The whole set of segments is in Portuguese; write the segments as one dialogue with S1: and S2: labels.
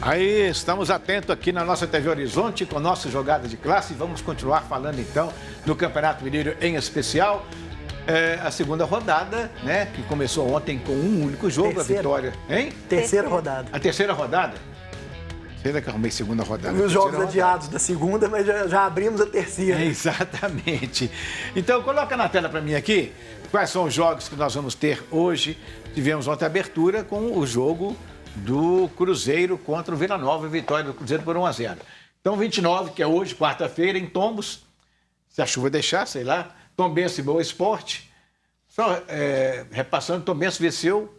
S1: Aí, estamos atentos aqui na nossa TV Horizonte com nossa jogada de classe. Vamos continuar falando então do Campeonato Mineiro em especial. A segunda rodada, né? Que começou ontem com um único jogo,
S2: Terceira.
S1: a vitória. Hein?
S2: Terceira rodada.
S1: A terceira rodada? Será que eu arrumei segunda rodada?
S2: Os
S1: Terceira
S2: jogos
S1: rodada.
S2: adiados da segunda, mas já abrimos a terceira.
S1: Exatamente. Então, coloca na tela para mim aqui quais são os jogos que nós vamos ter hoje. Tivemos ontem a abertura com o jogo do Cruzeiro contra o Vila Nova, vitória do Cruzeiro por 1-0. Então, 29, que é hoje, quarta-feira, em Tombos, se a chuva deixar, sei lá, Tombense e Boa Esporte. Só repassando, Tombense venceu.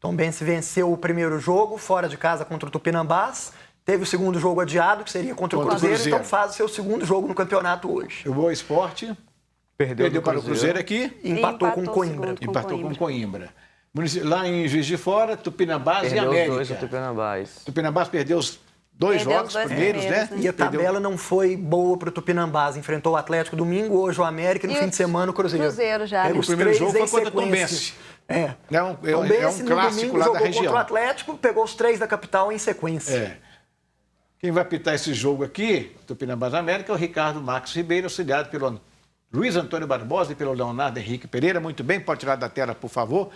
S2: Tombense venceu o primeiro jogo, fora de casa contra o Tupinambás. Teve o segundo jogo adiado, que seria contra o Cruzeiro, então faz o seu segundo jogo no campeonato hoje.
S1: O Boa Esporte perdeu para o Cruzeiro aqui.
S2: E empatou com o Coimbra.
S1: Empatou com o Coimbra. Lá em Juiz de Fora, Tupinambás e América.
S3: Perdeu os dois, o Tupinambás.
S1: Tupinambás perdeu os dois jogos primeiros, né?
S2: E a tabela não foi boa para o Tupinambás. Enfrentou o Atlético domingo, hoje o América e no fim de semana o Cruzeiro.
S4: Cruzeiro já, né?
S1: O primeiro jogo foi contra o Tombense.
S2: É.
S1: É um clássico lá da região.
S2: Contra o Atlético, pegou os 3 da capital em sequência.
S1: Quem vai apitar esse jogo aqui, Tupinambás América, é o Ricardo Marcos Ribeiro, auxiliado pelo Luiz Antônio Barbosa e pelo Leonardo Henrique Pereira. Muito bem, pode tirar da tela, por favor.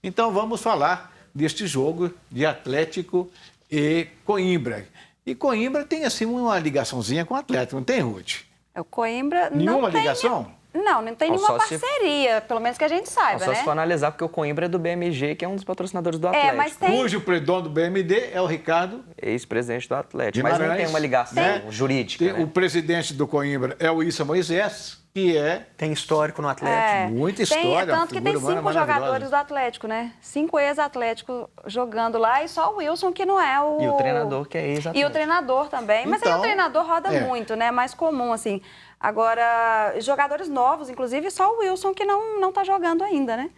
S1: Então vamos falar deste jogo de Atlético e Coimbra. E Coimbra tem assim uma ligaçãozinha com o Atlético, não tem, Ruth?
S4: O Coimbra
S1: Nenhuma
S4: não tem...
S1: ligação?
S4: Não tem nenhuma parceria, pelo menos que a gente saiba,
S3: só
S4: né?
S3: se for analisar, porque o Coimbra é do BMG, que é um dos patrocinadores do Atlético.
S4: Mas tem...
S1: Cujo dono do BMD é o Ricardo...
S3: Ex-presidente do Atlético.
S1: Guimarães,
S3: mas não tem uma ligação jurídica, né?
S1: O presidente do Coimbra é o Issa Moisés, que
S2: tem histórico no Atlético.
S1: Muita história.
S4: Tanto que tem 5 jogadores do Atlético, né? 5 ex-Atlético jogando lá e só o Wilson que não é o...
S3: E o treinador que é ex-Atlético.
S4: E o treinador também. Mas aí o treinador roda muito, né? É mais comum, assim. Agora, jogadores novos, inclusive, só o Wilson que não tá jogando ainda, né?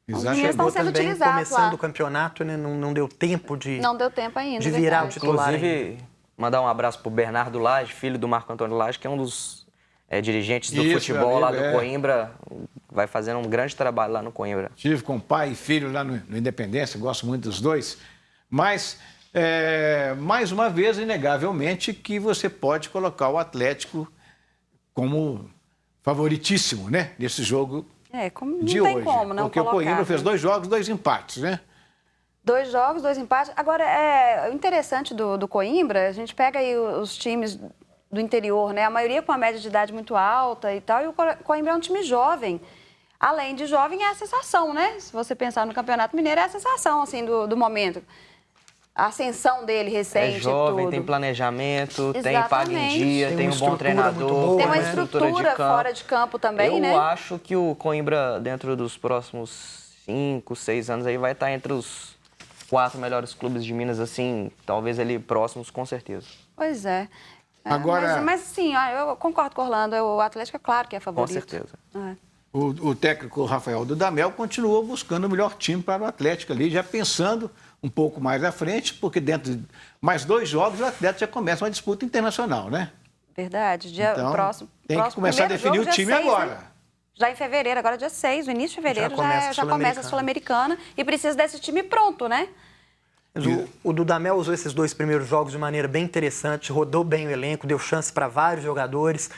S1: Exato.
S4: E estão sendo
S2: também
S4: utilizados
S2: começando
S4: lá.
S2: o campeonato, né? Não deu tempo de...
S4: Não deu tempo ainda,
S2: de virar o
S4: verdade.
S2: titular.
S3: Inclusive, mandar um abraço pro Bernardo Lage, filho do Marco Antônio Lage, que é um dos dirigentes do futebol lá do Coimbra. Vai fazendo um grande trabalho lá no Coimbra.
S1: Tive com pai e filho lá no Independência, gosto muito dos dois. Mas, mais uma vez, inegavelmente, que você pode colocar o Atlético como favoritíssimo, né? Nesse jogo
S4: não
S1: de
S4: tem
S1: hoje.
S4: como não
S1: porque
S4: colocar,
S1: o Coimbra fez 2 jogos, 2 empates, né?
S4: 2 jogos, 2 empates. Agora, o interessante do Coimbra, a gente pega aí os times do interior, né? A maioria com a média de idade muito alta e tal, e o Coimbra é um time jovem. Além de jovem, é a sensação, né? Se você pensar no Campeonato Mineiro, é a sensação, assim, do momento. A ascensão dele recente.
S3: É jovem,
S4: tudo.
S3: tem planejamento,
S4: Exatamente.
S3: tem paga em dia, tem um bom treinador.
S2: Boa,
S4: tem uma
S2: né?
S4: estrutura fora de campo também, né?
S3: Eu acho que o Coimbra, dentro dos próximos 5, 6 anos, aí vai estar entre os 4 melhores clubes de Minas, assim, talvez ali próximos, com certeza.
S4: Pois é.
S1: Agora...
S4: Mas sim, eu concordo com o Orlando. O Atlético é claro que é favorito.
S3: Com certeza.
S1: O técnico Rafael Dudamel continuou buscando o melhor time para o Atlético ali, já pensando um pouco mais à frente, porque dentro de mais 2 jogos o Atlético já começa uma disputa internacional, né?
S4: Verdade.
S1: Então,
S4: próximo.
S1: Tem que começar a definir o time agora.
S4: Né? Já em fevereiro, agora dia 6, no início de fevereiro, já começa a Sul-Americana e precisa desse time pronto, né?
S2: O Dudamel usou esses 2 primeiros jogos de maneira bem interessante, rodou bem o elenco, deu chance para vários jogadores.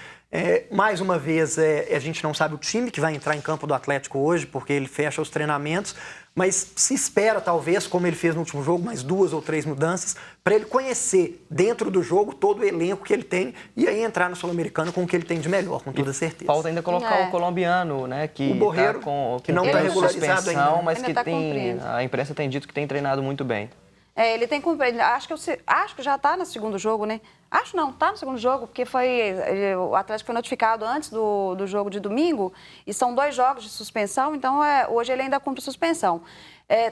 S2: Mais uma vez, a gente não sabe o time que vai entrar em campo do Atlético hoje, porque ele fecha os treinamentos, mas se espera, talvez, como ele fez no último jogo, mais 2 ou 3 mudanças, para ele conhecer dentro do jogo todo o elenco que ele tem e aí entrar no Sul-Americano com o que ele tem de melhor, com toda certeza.
S3: Falta ainda colocar o colombiano, né? Que
S2: o Borreiro,
S3: que não
S2: está regularizado ainda.
S3: Mas
S4: ainda
S3: que a imprensa tem dito que tem treinado muito bem.
S4: Ele tem cumprido. Acho que já está no segundo jogo, né? Acho não, está no segundo jogo, porque o Atlético foi notificado antes do jogo de domingo, e são 2 jogos de suspensão, então hoje ele ainda cumpre suspensão.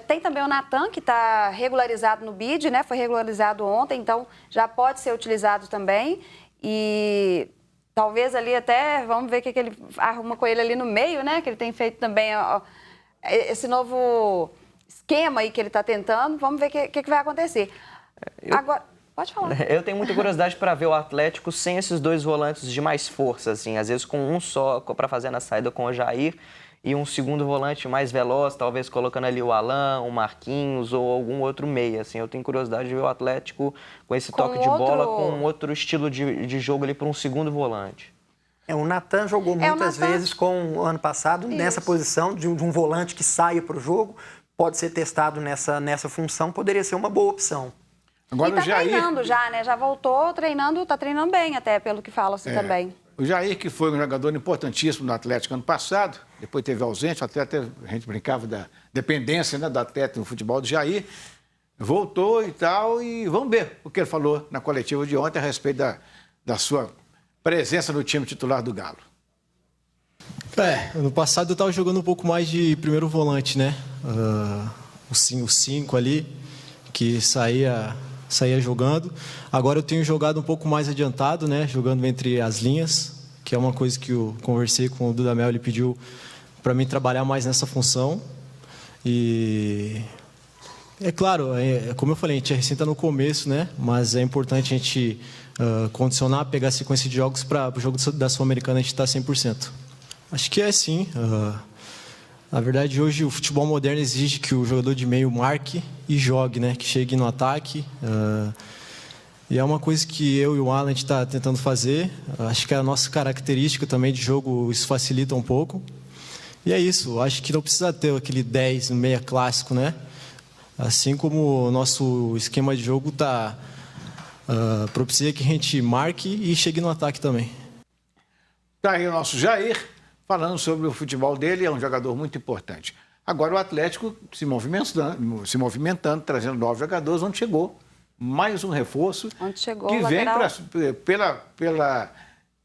S4: Tem também o Natan, que está regularizado no BID, né? Foi regularizado ontem, então já pode ser utilizado também. E talvez ali até, vamos ver o que ele arruma com ele ali no meio, né? Que ele tem feito também esse novo esquema aí que ele está tentando. Vamos ver o que vai acontecer. Agora, pode falar.
S3: Eu tenho muita curiosidade para ver o Atlético sem esses 2 volantes de mais força, assim, às vezes com um só para fazer na saída com o Jair e um segundo volante mais veloz, talvez colocando ali o Alan, o Marquinhos ou algum outro meia. Assim, eu tenho curiosidade de ver o Atlético com esse toque de bola, com um outro estilo de jogo ali para um segundo volante.
S2: O Natan jogou muitas vezes ano passado nessa posição de um volante que saia para o jogo. Pode ser testado nessa função, poderia ser uma boa opção.
S1: Agora,
S4: e tá treinando já, né? Já voltou treinando, tá treinando bem até, pelo que fala assim também.
S1: O Jair, que foi um jogador importantíssimo no Atlético ano passado, depois teve ausente, até a gente brincava da dependência, né, do Atlético no futebol do Jair, voltou e tal, e vamos ver o que ele falou na coletiva de ontem a respeito da sua presença no time titular do Galo.
S5: Ano passado eu estava jogando um pouco mais de primeiro volante, né? O 5 ali, que saía jogando. Agora eu tenho jogado um pouco mais adiantado, né? Jogando entre as linhas, que é uma coisa que eu conversei com o Dudamel, ele pediu para mim trabalhar mais nessa função. E é claro, como eu falei, a gente recém está no começo, né? Mas é importante a gente condicionar, pegar a sequência de jogos para o jogo da Sul-Americana a gente estar 100%. Acho que é sim. Na verdade, hoje o futebol moderno exige que o jogador de meio marque e jogue, né? Que chegue no ataque. E é uma coisa que eu e o Alan está tentando fazer. Acho que é a nossa característica também de jogo, isso facilita um pouco. E é isso. Acho que não precisa ter aquele 10 no meia clássico, né? Assim como o nosso esquema de jogo propicia que a gente marque e chegue no ataque também.
S1: Tá aí o nosso Jair, falando sobre o futebol dele, é um jogador muito importante. Agora o Atlético se movimentando, trazendo novos jogadores, onde chegou mais um reforço que vem pela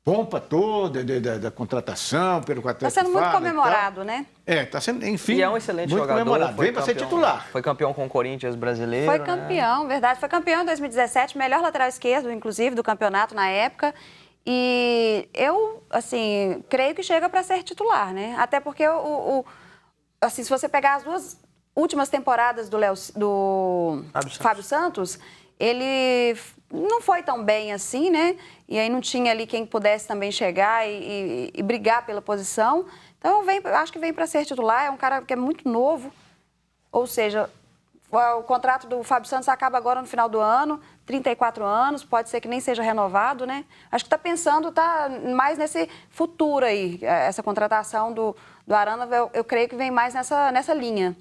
S1: pompa toda da contratação, pelo que o Atlético
S4: está sendo muito comemorado, né?
S1: Está sendo, enfim,
S3: e é um excelente
S1: muito
S3: jogador.
S1: Comemorado. Vem para ser titular.
S3: Foi campeão com o Corinthians brasileiro.
S4: Foi campeão, né? Verdade. Foi campeão em 2017, melhor lateral esquerdo, inclusive, do campeonato na época. E eu, assim, creio que chega para ser titular, né? Até porque, assim, se você pegar as duas últimas temporadas do Fábio Santos, ele não foi tão bem assim, né? E aí não tinha ali quem pudesse também chegar e brigar pela posição. Então, eu acho que vem para ser titular. É um cara que é muito novo. Ou seja, o contrato do Fábio Santos acaba agora no final do ano, 34 anos, pode ser que nem seja renovado, né? Acho que está pensando mais nesse futuro aí. Essa contratação do Arana, eu creio que vem mais nessa linha.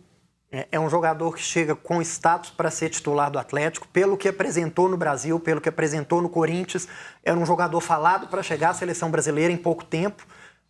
S2: É um jogador que chega com status para ser titular do Atlético, pelo que apresentou no Brasil, pelo que apresentou no Corinthians. Era um jogador falado para chegar à seleção brasileira em pouco tempo.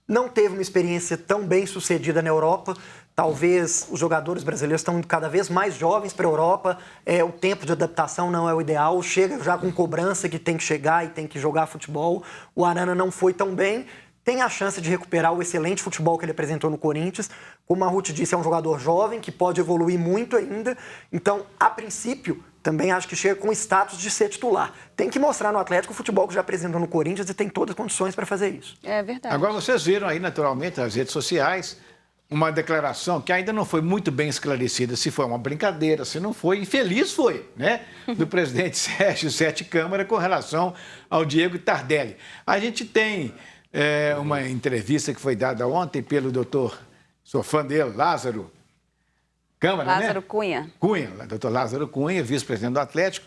S2: Não teve uma experiência tão bem sucedida na Europa. Talvez os jogadores brasileiros estão cada vez mais jovens para a Europa. O tempo de adaptação não é o ideal. Chega já com cobrança que tem que chegar e tem que jogar futebol. O Arana não foi tão bem. Tem a chance de recuperar o excelente futebol que ele apresentou no Corinthians. Como a Ruth disse, é um jogador jovem que pode evoluir muito ainda. Então, a princípio, também acho que chega com status de ser titular. Tem que mostrar no Atlético o futebol que já apresentou no Corinthians e tem todas as condições para fazer isso.
S4: É verdade.
S1: Agora, vocês viram aí, naturalmente, nas redes sociais, uma declaração que ainda não foi muito bem esclarecida se foi uma brincadeira, se não foi, infeliz foi, né? Do presidente Sérgio Sete Câmara com relação ao Diego Tardelli. A gente tem uma entrevista que foi dada ontem pelo doutor, sou fã dele, Lázaro Câmara,
S4: Lázaro
S1: né?
S4: Cunha.
S1: Doutor Lázaro Cunha, vice-presidente do Atlético,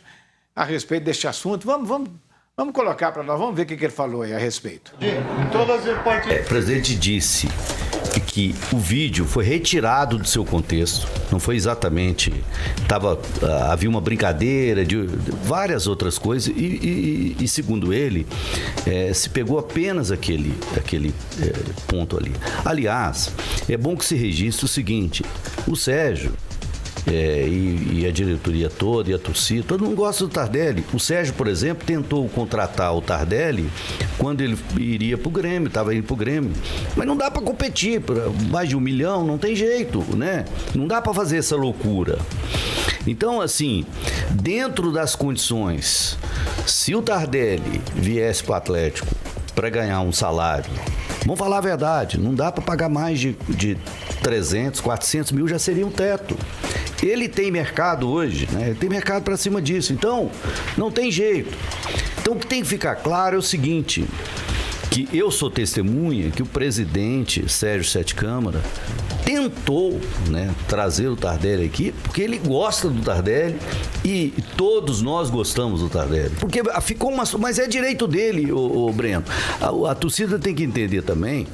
S1: a respeito deste assunto. Vamos colocar para nós, vamos ver o que ele falou aí a respeito.
S6: O presidente disse que o vídeo foi retirado do seu contexto, não foi exatamente, havia uma brincadeira de várias outras coisas e segundo ele, se pegou apenas aquele ponto ali. Aliás, é bom que se registre o seguinte, o Sérgio e a diretoria toda e a torcida, todo mundo gosta do Tardelli. O Sérgio, por exemplo, tentou contratar o Tardelli quando ele iria pro Grêmio, estava indo pro Grêmio. Mas não dá para competir, por mais de 1 milhão, não tem jeito, né? Não dá para fazer essa loucura. Então, assim, dentro das condições, se o Tardelli viesse pro Atlético para ganhar um salário, vamos falar a verdade, não dá para pagar mais de 300, 400 mil, já seria um teto. Ele tem mercado hoje, né? Ele tem mercado para cima disso, então não tem jeito. Então o que tem que ficar claro é o seguinte, que eu sou testemunha que o presidente Sérgio Sete Câmara tentou, né, trazer o Tardelli aqui, porque ele gosta do Tardelli e todos nós gostamos do Tardelli. Porque ficou mas é direito dele, o Breno. A torcida tem que entender também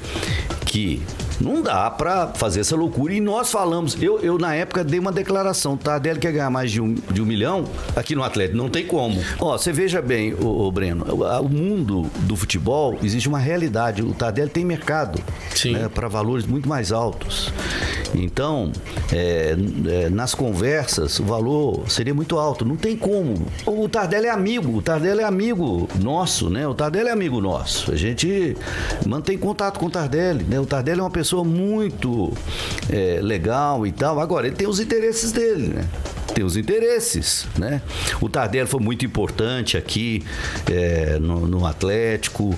S6: que não dá pra fazer essa loucura. E nós falamos, eu na época dei uma declaração, o Tardelli quer ganhar mais de um milhão aqui no Atlético, não tem como. Ó, você veja bem, o Breno, o mundo do futebol, existe uma realidade, o Tardelli tem mercado, né, para valores muito mais altos. Então, nas conversas, o valor seria muito alto, não tem como. O Tardelli é amigo nosso, né? O Tardelli é amigo nosso. A gente mantém contato com o Tardelli, né? O Tardelli é uma pessoa muito legal e tal. Agora, ele tem os interesses dele, né? Tem os interesses, né? O Tardelli foi muito importante aqui no Atlético,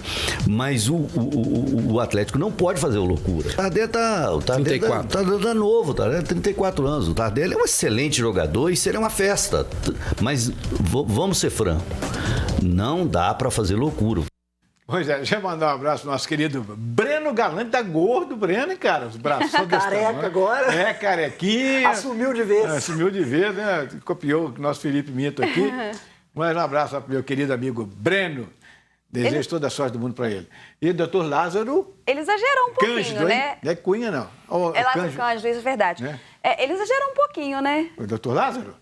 S6: mas o Atlético não pode fazer loucura. O Tardelli tá novo, o Tardelli tem 34 anos. O Tardelli é um excelente jogador e seria uma festa. Mas vamos ser francos, não dá para fazer loucura.
S1: Pois é, deixa eu mandar um abraço pro nosso querido Breno Galante, tá gordo, Breno, hein, cara? Os braços são desse
S2: Careca
S1: tamanho.
S2: agora.
S1: É, carequinha.
S2: Assumiu de vez.
S1: Assumiu de vez, né? Copiou o nosso Felipe Mito aqui. Mas um abraço pro meu querido amigo Breno. Desejo toda a sorte do mundo para ele. E o doutor Lázaro...
S4: Ele exagerou um pouquinho,
S1: Cândido,
S4: né?
S1: Hein? Não é Cunha, não.
S4: É Lázaro Cândido, isso é verdade.
S1: Né?
S4: Ele exagerou um pouquinho, né?
S1: O doutor Lázaro?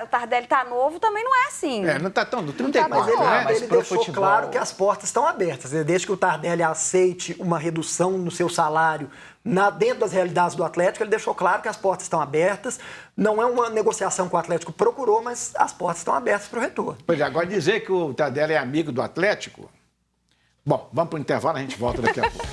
S4: O Tardelli tá novo, também não é assim.
S1: Não tá tão... 34,
S2: Mas ele,
S1: né?
S3: mas
S2: ele
S3: pro
S2: deixou
S3: futebol-
S2: claro que as portas estão abertas. Desde que o Tardelli aceite uma redução no seu salário dentro das realidades do Atlético, ele deixou claro que as portas estão abertas. Não é uma negociação que o Atlético procurou, mas as portas estão abertas para o retorno.
S1: Pois é, agora dizer que o Tardelli é amigo do Atlético... Bom, vamos para o intervalo, a gente volta daqui a pouco.